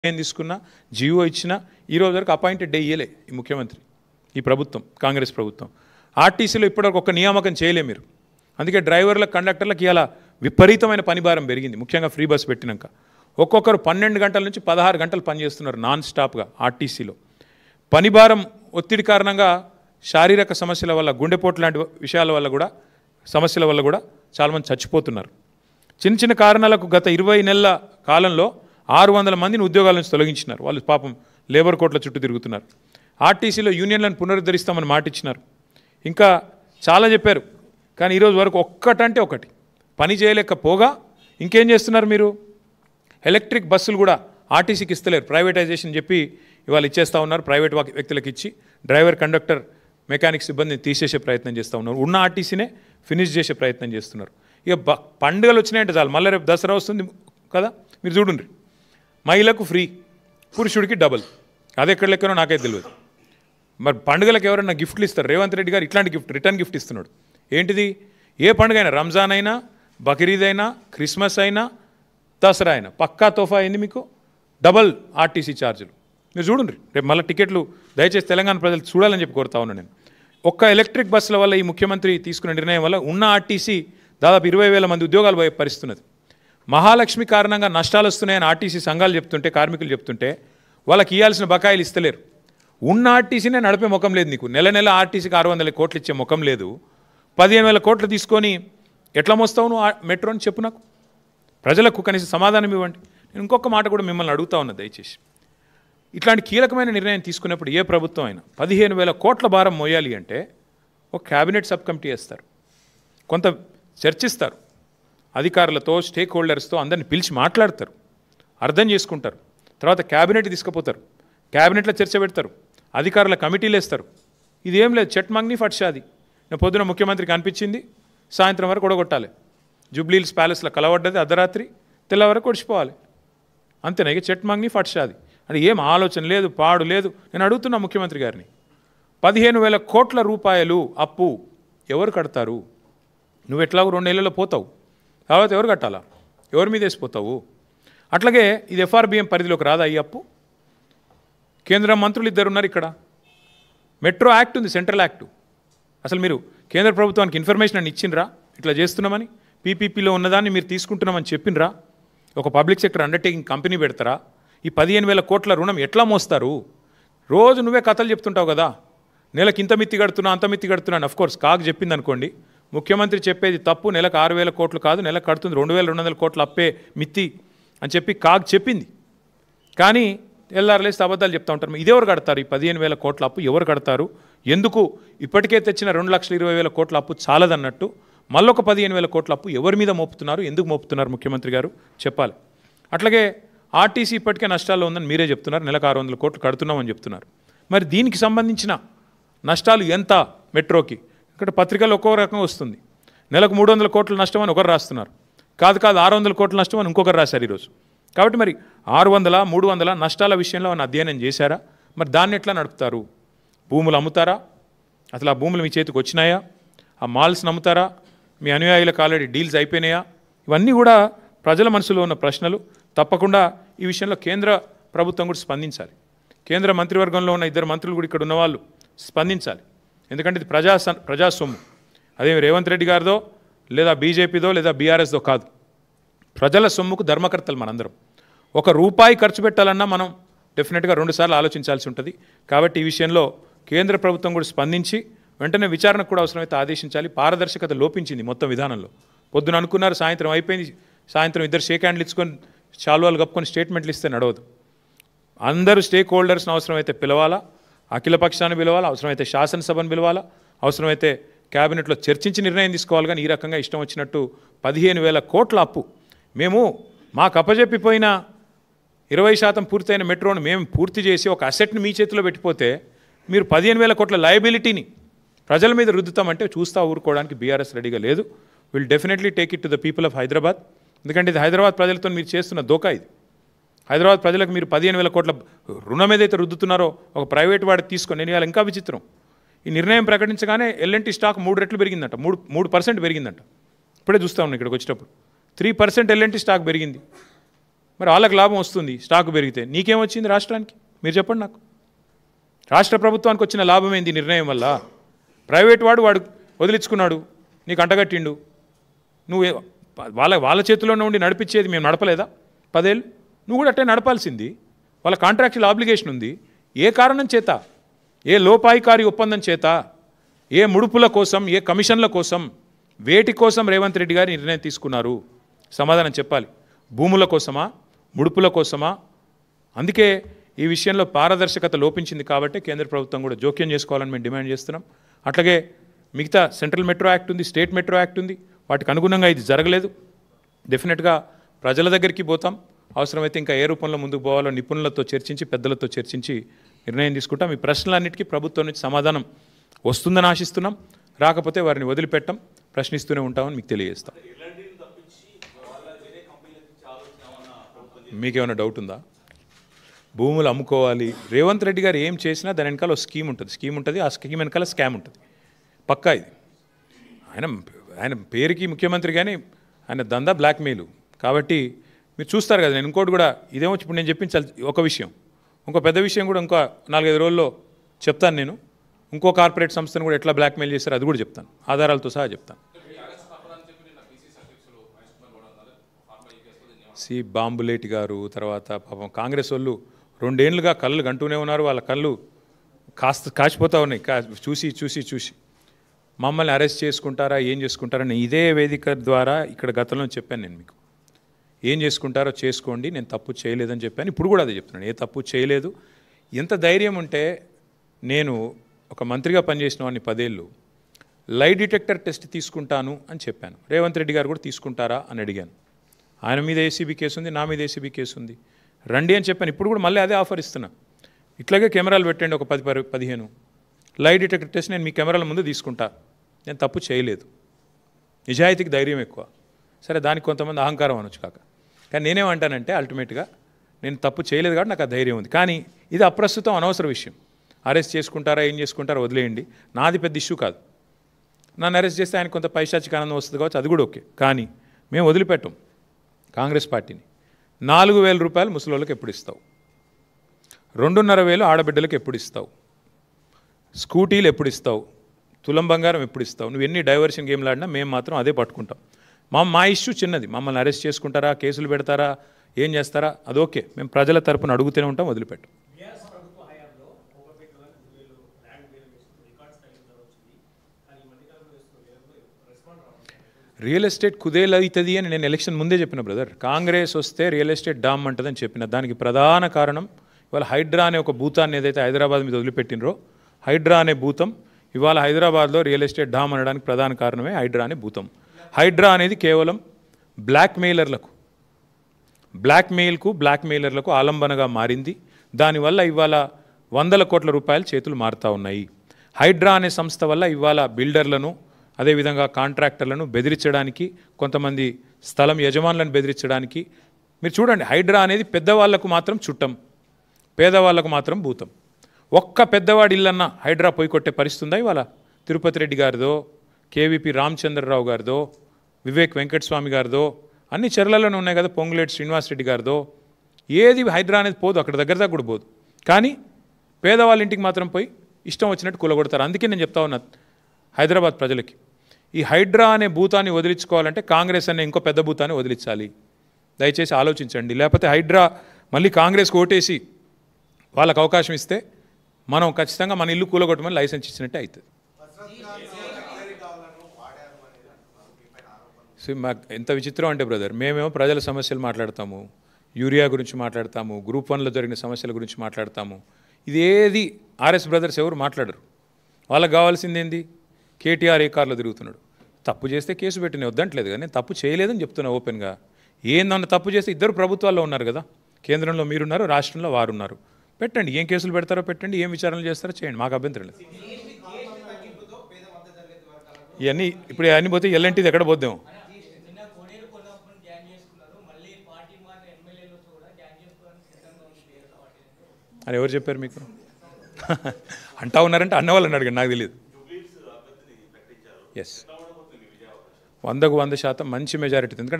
ఏం తీసుకున్నా జీవో ఇచ్చినా ఈ రోజు వరకు అపాయింటెడ్ డే ఇయ్యలే ఈ ముఖ్యమంత్రి ఈ ప్రభుత్వం కాంగ్రెస్ ప్రభుత్వం ఆర్టీసీలో ఇప్పటివరకు ఒక నియామకం చేయలే మీరు అందుకే డ్రైవర్లకు కండక్టర్లకు ఇలా విపరీతమైన పనిభారం పెరిగింది ముఖ్యంగా ఫ్రీ బస్ పెట్టినాక ఒక్కొక్కరు 12 గంటల నుంచి 16 గంటలు పనిచేస్తున్నారు నాన్ స్టాప్గా ఆర్టీసీలో పనిభారం ఒత్తిడి కారణంగా శారీరక సమస్యల వల్ల గుండెపోటు లాంటి విషయాల వల్ల కూడా సమస్యల వల్ల కూడా చాలామంది చచ్చిపోతున్నారు చిన్న చిన్న కారణాలకు గత 20 నెలల కాలంలో 600 మందిని ఉద్యోగాల నుంచి తొలగించినారు వాళ్ళు పాపం లేబర్ కోర్టుల చుట్టూ తిరుగుతున్నారు ఆర్టీసీలో యూనియన్లను పునరుద్ధరిస్తామని మాట ఇచ్చినారు ఇంకా చాలా చెప్పారు కానీ ఈరోజు వరకు ఒక్కటంటే ఒకటి పని చేయలేకపోగా ఇంకేం చేస్తున్నారు మీరు ఎలక్ట్రిక్ బస్సులు కూడా ఆర్టీసీకి ఇస్తలేరు ప్రైవేటైజేషన్ చెప్పి ఇవాళ ఇచ్చేస్తూ ఉన్నారు ప్రైవేట్ వ్యక్తులకు ఇచ్చి డ్రైవర్ కండక్టర్ మెకానిక్ సిబ్బందిని తీసేసే ప్రయత్నం చేస్తూ ఉన్నారు ఉన్న ఆర్టీసీనే ఫినిష్ చేసే ప్రయత్నం చేస్తున్నారు ఇక పండుగలు వచ్చినాయంటే చాలు మళ్ళీ రేపు దసరా వస్తుంది కదా మీరు చూడండి మహిళకు ఫ్రీ పురుషుడికి డబుల్ అది ఎక్కడ లెక్కనో నాకైతే తెలియదు మరి పండుగలకు ఎవరైనా గిఫ్ట్లు ఇస్తారు రేవంత్ రెడ్డి గారు ఇట్లాంటి గిఫ్ట్ రిటర్న్ గిఫ్ట్ ఇస్తున్నాడు ఏంటిది ఏ పండుగ అయినా రంజాన్ అయినా బక్రీద్ అయినా క్రిస్మస్ అయినా దసరా అయినా పక్కా తోఫా అయింది మీకు డబల్ ఆర్టీసీ ఛార్జీలు మీరు చూడండి రేపు మళ్ళీ టికెట్లు దయచేసి తెలంగాణ ప్రజలు చూడాలని చెప్పి కోరుతా ఉన్నాను నేను ఒక్క ఎలక్ట్రిక్ బస్సుల వల్ల ఈ ముఖ్యమంత్రి తీసుకున్న నిర్ణయం వల్ల ఉన్న ఆర్టీసీ దాదాపు 20,000 మంది ఉద్యోగాలు పోయే పరిస్థితున్నది మహాలక్ష్మి కారణంగా నష్టాలు వస్తున్నాయని ఆర్టీసీ సంఘాలు చెప్తుంటే కార్మికులు చెప్తుంటే వాళ్ళకి ఇవ్వాల్సిన బకాయిలు ఇస్తలేరు ఉన్న ఆర్టీసీనే నడిపే ముఖం లేదు నీకు నెల నెల ఆర్టీసీకి 600 కోట్లు ఇచ్చే ముఖం లేదు 15,000 కోట్లు తీసుకొని ఎట్లా మోస్తావు నువ్వు మెట్రోని చెప్పు నాకు ప్రజలకు కనీసం సమాధానం ఇవ్వండి నేను ఇంకొక మాట కూడా మిమ్మల్ని అడుగుతా ఉన్నా దయచేసి ఇట్లాంటి కీలకమైన నిర్ణయం తీసుకున్నప్పుడు ఏ ప్రభుత్వం అయినా 15,000 కోట్ల భారం మోయాలి అంటే ఒక క్యాబినెట్ సబ్ కమిటీ వేస్తారు కొంత చర్చిస్తారు అధికారులతో స్టేక్ హోల్డర్స్తో అందరిని పిలిచి మాట్లాడతారు అర్థం చేసుకుంటారు తర్వాత క్యాబినెట్ తీసుకుపోతారు క్యాబినెట్లో చర్చ పెడతారు అధికారుల కమిటీలు వేస్తారు ఇదేం లేదు చెట్ మంగ్ని ఫట్షాది నేను పొద్దున ముఖ్యమంత్రికి అనిపించింది సాయంత్రం వరకు ఒడగొట్టాలి జూబ్లీహిల్స్ ప్యాలెస్లో కలవడ్డది అర్ధరాత్రి తెల్ల వరకు ఒడిచిపోవాలి అంతేనా ఇక చెట్ మంగ్ని ఫట్షాది అంటే ఏం ఆలోచన లేదు పాడు లేదు నేను అడుగుతున్నా ముఖ్యమంత్రి గారిని 15,000 కోట్ల రూపాయలు అప్పు ఎవరు కడతారు నువ్వు ఎట్లాగో 2 నెలల్లో పోతావు తర్వాత ఎవరు కట్టాలా ఎవరి మీద వేసిపోతావు అట్లాగే ఇది ఎఫ్ఆర్బిఎం పరిధిలోకి రాదా ఈ అప్పు కేంద్ర మంత్రులు ఇద్దరు ఉన్నారు ఇక్కడ మెట్రో యాక్ట్ ఉంది సెంట్రల్ యాక్టు అసలు మీరు కేంద్ర ప్రభుత్వానికి ఇన్ఫర్మేషన్ అని ఇచ్చిండ్రా ఇట్లా చేస్తున్నామని పీపీపీలో ఉన్నదాన్ని మీరు తీసుకుంటున్నామని చెప్పినరా ఒక పబ్లిక్ సెక్టర్ అండర్టేకింగ్ కంపెనీ పెడతారా ఈ 15,000 కోట్ల రుణం ఎట్లా మోస్తారు రోజు నువ్వే కథలు చెప్తుంటావు కదా నెలకు ఇంత మిత్తి కడుతున్నా అంత మిత్తి కడుతున్నాను అఫ్కోర్స్ కాగ్ చెప్పింది అనుకోండి ముఖ్యమంత్రి చెప్పేది తప్పు నెలకు 6,000 కోట్లు కాదు నెలకు కడుతుంది 2,200 కోట్ల అప్పే మిత్తి అని చెప్పి కాగ్ చెప్పింది కానీ ఎల్ఆర్లేసి అబద్ధాలు చెప్తూ ఉంటారు ఇదెవరు కడతారు ఈ 15,000 కోట్ల అప్పు ఎవరు కడతారు ఎందుకు ఇప్పటికే తెచ్చిన 2,20,000 కోట్ల అప్పు చాలదన్నట్టు మళ్ళొక 15,000 కోట్ల అప్పు ఎవరి మీద మోపుతున్నారు ఎందుకు మోపుతున్నారు ముఖ్యమంత్రి గారు చెప్పాలి అట్లాగే ఆర్టీసీ ఇప్పటికే నష్టాల్లో ఉందని మీరే చెప్తున్నారు నెలకు 600 కోట్లు కడుతున్నామని చెప్తున్నారు మరి దీనికి సంబంధించిన నష్టాలు ఎంత మెట్రోకి ఇక్కడ పత్రికలు ఒక్కో రకంగా వస్తుంది నెలకు 300 కోట్ల నష్టం అని ఒకరు రాస్తున్నారు కాదు 600 కోట్ల నష్టం అని ఇంకొకరు రాశారు ఈరోజు కాబట్టి మరి 600 300 నష్టాల విషయంలో ఏమైనా అధ్యయనం చేశారా మరి దాన్ని ఎట్లా నడుపుతారు భూములు అమ్ముతారా అసలు ఆ భూములు మీ చేతికి వచ్చినాయా ఆ మాల్స్ నమ్ముతారా మీ అనుయాయులకు ఆల్రెడీ డీల్స్ అయిపోయినాయా ఇవన్నీ కూడా ప్రజల మనసులో ఉన్న ప్రశ్నలు తప్పకుండా ఈ విషయంలో కేంద్ర ప్రభుత్వం కూడా స్పందించాలి కేంద్ర మంత్రివర్గంలో ఉన్న 2 మంత్రులు కూడా ఇక్కడ ఉన్నవాళ్ళు స్పందించాలి ఎందుకంటే ఇది ప్రజా సొమ్ము అదేమి రేవంత్ రెడ్డి గారిదో లేదా బీజేపీదో లేదా బీఆర్ఎస్దో కాదు ప్రజల సొమ్ముకు ధర్మకర్తలు మనందరం ₹1 ఖర్చు పెట్టాలన్నా మనం డెఫినెట్గా 2 సార్లు ఆలోచించాల్సి ఉంటుంది కాబట్టి ఈ విషయంలో కేంద్ర ప్రభుత్వం కూడా స్పందించి వెంటనే విచారణకు కూడా అవసరమైతే ఆదేశించాలి పారదర్శకత లోపించింది మొత్తం విధానంలో పొద్దున అనుకున్నారు సాయంత్రం అయిపోయింది సాయంత్రం ఇద్దరు షేక్ హ్యాండ్లు ఇచ్చుకొని చాలువాలు కప్పుకొని స్టేట్మెంట్లు ఇస్తే నడవదు అందరూ స్టేక్ హోల్డర్స్ని అవసరమైతే పిలవాలా అఖిలపక్షాన్ని పిలవాలా అవసరమైతే శాసనసభను పిలవాలా అవసరమైతే క్యాబినెట్లో చర్చించి నిర్ణయం తీసుకోవాలి కానీ ఈ రకంగా ఇష్టం వచ్చినట్టు 15,000 కోట్ల అప్పు మేము మాకు అప్పజెప్పిపోయిన 20% పూర్తయిన మెట్రోను మేము పూర్తి చేసి ఒక అసెట్ని మీ చేతిలో పెట్టిపోతే మీరు 15,000 కోట్ల లయబిలిటీని ప్రజల మీద రుద్దుతామంటే చూస్తా ఊరుకోవడానికి బీఆర్ఎస్ రెడీగా లేదు will definitely take it to the people of Hyderabad ఎందుకంటే ఇది హైదరాబాద్ ప్రజలతో మీరు చేస్తున్న దోకా ఇది హైదరాబాద్ ప్రజలకు మీరు 15,000 కోట్ల రుణం ఏదైతే రుద్దుతున్నారో ఒక ప్రైవేట్ వాడికి తీసుకొని నేను ఇవాళ ఇంకా విచిత్రం ఈ నిర్ణయం ప్రకటించగానే ఎల్ఎన్టీ స్టాక్ 3 రెట్లు పెరిగిందంట 3% పెరిగిందంట ఇప్పుడే చూస్తా ఉన్నాను ఇక్కడికి వచ్చేటప్పుడు 3% ఎల్ఎన్టీ స్టాక్ పెరిగింది మరి వాళ్ళకి లాభం వస్తుంది స్టాక్ పెరిగితే, నీకేమొచ్చింది రాష్ట్రానికి? మీరు చెప్పండి నాకు. రాష్ట్ర ప్రభుత్వానికి వచ్చిన లాభం ఏంది నిర్ణయం వల్ల? ప్రైవేట్ వాడు వదిలించుకున్నాడు, నీకు అంటగట్టిండు, నువ్వు వాళ్ళ చేతిలోనే ఉండి నడిపించేది మేము నడపలేదా 10 ఏళ్ళు? నువ్వు కూడా అట్టే నడపాల్సింది. వాళ్ళ కాంట్రాక్చువల్ ఆబ్లిగేషన్ ఉంది. ఏ కారణం చేత, ఏ లోపాయికారి ఒప్పందం చేత, ఏ ముడుపుల కోసం, ఏ కమిషన్ల కోసం, వేటి కోసం రేవంత్ రెడ్డి గారు నిర్ణయం తీసుకున్నారు? సమాధానం చెప్పాలి. భూముల కోసమా, ముడుపుల కోసమా? అందుకే ఈ విషయంలో పారదర్శకత లోపించింది కాబట్టి కేంద్ర ప్రభుత్వం కూడా జోక్యం చేసుకోవాలని మేము డిమాండ్ చేస్తున్నాం. అట్లాగే మిగతా సెంట్రల్ మెట్రో యాక్ట్ ఉంది, స్టేట్ మెట్రో యాక్ట్ ఉంది, వాటికి అనుగుణంగా ఇది జరగలేదు. డెఫినెట్గా ప్రజల దగ్గరికి పోతాం. అవసరమైతే ఇంకా ఏ రూపంలో ముందుకు పోవాలో నిపుణులతో చర్చించి, పెద్దలతో చర్చించి నిర్ణయం తీసుకుంటాం. ఈ ప్రశ్నలన్నిటికీ ప్రభుత్వం నుంచి సమాధానం వస్తుందని ఆశిస్తున్నాం. రాకపోతే వారిని వదిలిపెట్టం, ప్రశ్నిస్తూనే ఉంటామని మీకు తెలియజేస్తాం. మీకేమైనా డౌట్ ఉందా? భూములు అమ్ముకోవాలి, రేవంత్ రెడ్డి గారు ఏం చేసినా దాని వెనకాల స్కీమ్ ఉంటుంది. ఆ స్కీమ్ వెనకాల స్కామ్ ఉంటుంది పక్కా. ఇది ఆయన పేరుకి ముఖ్యమంత్రి, కానీ ఆయన దందా బ్లాక్మెయిల్. కాబట్టి మీరు చూస్తారు కదా. నేను ఇంకోటి కూడా ఇదేమో ఇప్పుడు నేను చెప్పించాలి ఒక విషయం, ఇంకో పెద్ద విషయం కూడా ఇంకో 4-5 రోజుల్లో చెప్తాను. నేను ఇంకో కార్పొరేట్ సంస్థను కూడా ఎట్లా బ్లాక్మెయిల్ చేస్తారో అది కూడా చెప్తాను, ఆధారాలతో సహా చెప్తాను. బాంబులేటి గారు, తర్వాత పాపం కాంగ్రెస్ వాళ్ళు 2 ఏళ్ళుగా కళ్ళు గంటూనే ఉన్నారు. వాళ్ళ కళ్ళు కాచిపోతూ ఉన్నాయి చూసి మమ్మల్ని అరెస్ట్ చేసుకుంటారా, ఏం చేసుకుంటారని ఇదే వేదిక ద్వారా ఇక్కడ గతంలో చెప్పాను నేను మీకు. ఏం చేసుకుంటారో చేసుకోండి, నేను తప్పు చేయలేదని చెప్పాను. ఇప్పుడు కూడా అదే చెప్తున్నాను, ఏ తప్పు చేయలేదు. ఎంత ధైర్యం ఉంటే, నేను ఒక మంత్రిగా పనిచేసిన వాడిని 10 ఏళ్ళు, లై డిటెక్టర్ టెస్ట్ తీసుకుంటాను అని చెప్పాను. రేవంత్ రెడ్డి గారు కూడా తీసుకుంటారా అని అడిగాను. ఆయన మీద ఏసీబీ కేసు ఉంది, నా మీద ఏసీబీ కేసు ఉంది, రండి అని చెప్పాను. ఇప్పుడు కూడా మళ్ళీ అదే ఆఫర్ ఇస్తున్నా. ఇట్లాగే కెమెరాలు పెట్టండి, ఒక 10-15 లై డిటెక్టర్ టెస్ట్ నేను మీ కెమెరాల ముందు తీసుకుంటా. నేను తప్పు చేయలేదు. నిజాయితీకి ధైర్యం ఎక్కువ. సరే, దానికి కొంతమంది అహంకారం అనొచ్చు కాక, కానీ నేనేమంటానంటే అల్టిమేట్గా నేను తప్పు చేయలేదు కాబట్టి నాకు ఆ ధైర్యం ఉంది. కానీ ఇది అప్రస్తుతం, అనవసర విషయం. అరెస్ట్ చేసుకుంటారా, ఏం చేసుకుంటారో వదిలేయండి, నాది పెద్ద ఇష్యూ కాదు. నన్ను అరెస్ట్ చేస్తే ఆయన కొంత పైశాచిక ఆనందం వస్తుంది కావచ్చు, అది కూడా ఓకే. కానీ మేము వదిలిపెట్టాం కాంగ్రెస్ పార్టీని. 4,000 రూపాయలు ముసలోళ్ళకి ఎప్పుడు ఇస్తావు? 2,500 ఆడబిడ్డలకు ఎప్పుడు ఇస్తావు? స్కూటీలు ఎప్పుడు ఇస్తావు? తులం బంగారం ఎప్పుడు ఇస్తావు? నువ్వు ఎన్ని డైవర్షన్ గేమ్లు ఆడినా మేము మాత్రం అదే పట్టుకుంటాం. మా ఇష్యూ చిన్నది. మమ్మల్ని అరెస్ట్ చేసుకుంటారా, కేసులు పెడతారా, ఏం చేస్తారా, అది ఓకే. మేము ప్రజల తరపున అడుగుతూనే ఉంటాం, వదిలిపెట్టాం. రియల్ ఎస్టేట్ కుదేలు అవుతుంది అని నేను ఎలక్షన్ ముందే చెప్పిన బ్రదర్. కాంగ్రెస్ వస్తే రియల్ ఎస్టేట్ డామ్ అంటుందని చెప్పిన. దానికి ప్రధాన కారణం ఇవాళ హైడ్రా అనే ఒక భూతాన్ని ఏదైతే హైదరాబాద్ మీద వదిలిపెట్టినరో, హైడ్రా అనే భూతం ఇవాళ హైదరాబాద్లో రియల్ ఎస్టేట్ డామ్ అనడానికి ప్రధాన కారణమే హైడ్రా అనే భూతం. హైడ్రా అనేది కేవలం బ్లాక్మెయిలర్లకు ఆలంబనగా మారింది. దానివల్ల ఇవాళ 100 కోట్ల రూపాయలు చేతులు మారుతూ ఉన్నాయి. హైడ్రా అనే సంస్థ వల్ల ఇవాళ బిల్డర్లను, అదేవిధంగా కాంట్రాక్టర్లను బెదిరించడానికి, కొంతమంది స్థలం యజమానులను బెదిరించడానికి. మీరు చూడండి, హైడ్రా అనేది పెద్దవాళ్లకు మాత్రం చుట్టం, పేదవాళ్లకు మాత్రం భూతం. ఒక్క పెద్దవాడి ఇల్లన్నా హైడ్రా పోయి కొట్టే పరిస్థితి ఉందా ఇవాళ? తిరుపతి రెడ్డి గారిదో, కేవీపీ రామచంద్రరావు గారిదో, వివేక్ వెంకటస్వామి గారిదో, అన్ని చెర్లలోనే ఉన్నాయి కదా, పొంగులేటి శ్రీనివాసరెడ్డి గారిదో. ఏది హైడ్రా అనేది పోదు, అక్కడ దగ్గర దగ్గర కూడా పోదు. కానీ పేదవాళ్ళ ఇంటికి మాత్రం పోయి ఇష్టం వచ్చినట్టు కూలగొడతారు. అందుకే నేను చెప్తా ఉన్నా హైదరాబాద్ ప్రజలకి, ఈ హైడ్రా అనే భూతాన్ని వదిలించుకోవాలంటే కాంగ్రెస్ అనే ఇంకో పెద్ద భూతాన్ని వదిలించాలి. దయచేసి ఆలోచించండి. లేకపోతే హైడ్రా మళ్ళీ కాంగ్రెస్కి ఓటేసి వాళ్ళకు అవకాశం ఇస్తే మనం ఖచ్చితంగా మన ఇల్లు కూలగొట్టమని లైసెన్స్ ఇచ్చినట్టే అవుతుంది. సో మాకు ఎంత విచిత్రం అంటే బ్రదర్, మేమేమో ప్రజల సమస్యలు మాట్లాడతాము, యూరియా గురించి మాట్లాడతాము, గ్రూప్ 1లో జరిగిన సమస్యల గురించి మాట్లాడతాము. ఇదేది ఆర్ఎస్ బ్రదర్స్ ఎవరు మాట్లాడరు. వాళ్ళకి కావాల్సింది ఏంది? కేటీఆర్ ఏ కార్లో తిరుగుతున్నాడు, తప్పు చేస్తే కేసు పెట్టిన వద్దంటలేదు కానీ నేను తప్పు చేయలేదని చెప్తున్నా ఓపెన్గా. ఏందన్న తప్పు చేస్తే ఇద్దరు ప్రభుత్వాల్లో ఉన్నారు కదా, కేంద్రంలో మీరున్నారు, రాష్ట్రంలో వారున్నారు. పెట్టండి, ఏం కేసులు పెడతారో పెట్టండి, ఏం విచారణలు చేస్తారో చేయండి, మాకు అభ్యంతరం లేదు. ఇవన్నీ ఇప్పుడు అన్నీ పోతే ఎల్ఎన్టీది ఎక్కడ పోద్దాం అని ఎవరు చెప్పారు మీకు? అంటా ఉన్నారంటే అన్నవాళ్ళని అడగండి, నాకు తెలియదు. ఎస్, 100% మంచి మెజారిటీ. ఎందుకంటే